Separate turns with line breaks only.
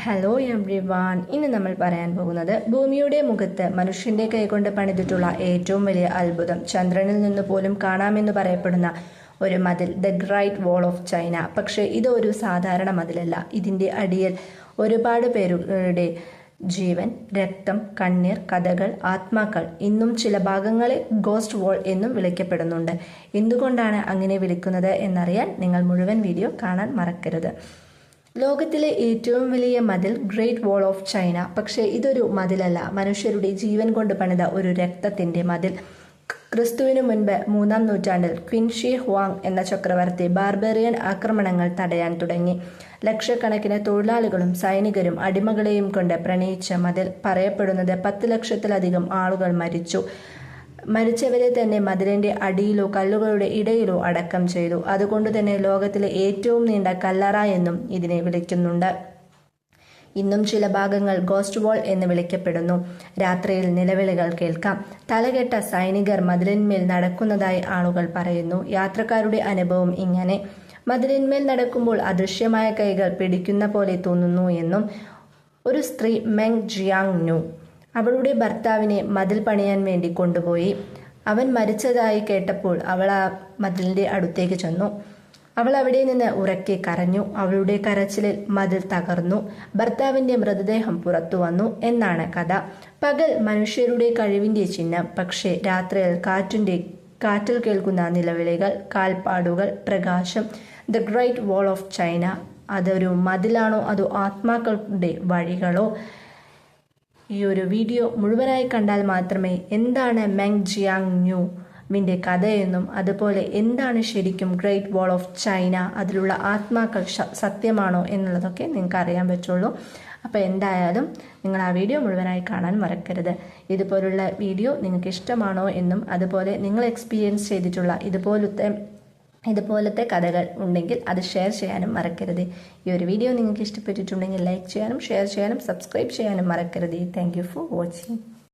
Hello everyone. ഇന്ന് നമ്മൾ പറയാൻ പോകുന്നത് ഭൂമിയുടെ മുഖത്ത് മനുഷ്യന്റെ കൈകൊണ്ട് പണിതിട്ടുള്ള ഏറ്റവും വലിയ അത്ഭുതം, ചന്ദ്രനിൽ നിന്ന് പോലും കാണാമെന്ന് പറയപ്പെടുന്ന ഒരു മതിൽ, the great wall of China. പക്ഷേ ഇത് ഒരു സാധാരണ മതിലല്ല. ഇതിന്റെ അടിയിൽ ഒരുപാട് പേരുടെ ജീവൻ, രക്തം, കണ്ണീർ, കഥകൾ, ആത്മാക്കൾ. ഇന്നും ചില ഭാഗങ്ങളെ ഗോസ്റ്റ് വാൾ എന്നും വിളിക്കപ്പെടുന്നുണ്ട്. എന്തുകൊണ്ടാണ് അങ്ങനെ വിളിക്കുന്നത് എന്നറിയാൻ നിങ്ങൾ മുഴുവൻ വീഡിയോ കാണാൻ മറക്കരുത്. ലോകത്തിലെ ഏറ്റവും വലിയ മതിൽ ഗ്രേറ്റ് വാൾ ഓഫ് ചൈന. പക്ഷേ ഇതൊരു മതിലല്ല, മനുഷ്യരുടെ ജീവൻ കൊണ്ട് പണിത ഒരു രക്തത്തിന്റെ മതിൽ. ക്രിസ്തുവിനു മുൻപ് 3-ാം നൂറ്റാണ്ടിൽ ക്വിൻ ഷി ഹുവാങ് എന്ന ചക്രവർത്തി ബാർബേറിയൻ ആക്രമണങ്ങൾ തടയാൻ തുടങ്ങി. ലക്ഷക്കണക്കിന് തൊഴിലാളികളും സൈനികരും അടിമകളെയും കൊണ്ട് പ്രണയിച്ച മതിൽ. പറയപ്പെടുന്നത് 10 ലക്ഷത്തിലധികം ആളുകൾ മരിച്ചവരെ തന്നെ മതിലിന്റെ അടിയിലോ കല്ലുകളുടെ ഇടയിലോ അടക്കം ചെയ്തു. അതുകൊണ്ട് തന്നെ ലോകത്തിലെ ഏറ്റവും നീണ്ട കല്ലറ എന്നും ഇതിനെ വിളിക്കുന്നുണ്ട്. ഇന്നും ചില ഭാഗങ്ങൾ ഗോസ്റ്റ് വാൾ എന്ന് വിളിക്കപ്പെടുന്നു. രാത്രിയിൽ നിലവിളികൾ കേൾക്കാം. തലകെട്ട സൈനികർ മതിലിന്മേൽ നടക്കുന്നതായി ആളുകൾ പറയുന്നു. യാത്രക്കാരുടെ അനുഭവം ഇങ്ങനെ: മതിലിന്മേൽ നടക്കുമ്പോൾ അദൃശ്യമായ കൈകൾ പിടിക്കുന്ന പോലെ തോന്നുന്നു എന്നും. ഒരു സ്ത്രീ മെങ് ജിയാങ് നു അവളുടെ ഭർത്താവിനെ മതിൽ പണിയാൻ വേണ്ടി കൊണ്ടുപോയി. അവൻ മരിച്ചതായി കേട്ടപ്പോൾ അവൾ ആ മതിലിന്റെ അടുത്തേക്ക് ചെന്നു. അവൾ അവിടെ നിന്ന് ഉറക്കെ കരഞ്ഞു. അവളുടെ കരച്ചിലിൽ മതിൽ തകർന്നു. ഭർത്താവിന്റെ മൃതദേഹം പുറത്തു വന്നു എന്നാണ് കഥ. പകൽ മനുഷ്യരുടെ കഴിവിന്റെ ചിഹ്നം, പക്ഷേ രാത്രിയിൽ കാറ്റിൽ കേൾക്കുന്ന നിലവിളികൾ, കാൽപ്പാടുകൾ, പ്രകാശം. The great wall of China അതൊരു മതിലാണോ അതോ ആത്മാക്കളുടെ വഴികളോ? ഈ ഒരു വീഡിയോ മുഴുവനായി കണ്ടാൽ മാത്രമേ എന്താണ് മെങ് ജിയാങ് ന്യൂവിൻ്റെ കഥയെന്നും അതുപോലെ എന്താണ് ശരിക്കും ഗ്രേറ്റ് വാൾ ഓഫ് ചൈന, അതിലുള്ള ആത്മാക്കൾ സത്യമാണോ എന്നുള്ളതൊക്കെ നിങ്ങൾക്ക് അറിയാൻ പറ്റുള്ളൂ. അപ്പോൾ എന്തായാലും നിങ്ങൾ ആ വീഡിയോ മുഴുവനായി കാണാൻ മറക്കരുത്. ഇതുപോലുള്ള വീഡിയോ നിങ്ങൾക്ക് ഇഷ്ടമാണോ എന്നും അതുപോലെ നിങ്ങൾ എക്സ്പീരിയൻസ് ചെയ്തിട്ടുള്ള ഇതുപോലത്തെ കഥകൾ ഉണ്ടെങ്കിൽ അത് ഷെയർ ചെയ്യാനും മറക്കരുത്. ഈ ഒരു വീഡിയോ നിങ്ങൾക്ക് ഇഷ്ടപ്പെട്ടിട്ടുണ്ടെങ്കിൽ ലൈക്ക് ചെയ്യാനും ഷെയർ ചെയ്യാനും സബ്സ്ക്രൈബ് ചെയ്യാനും മറക്കരുത്. Thank you for watching.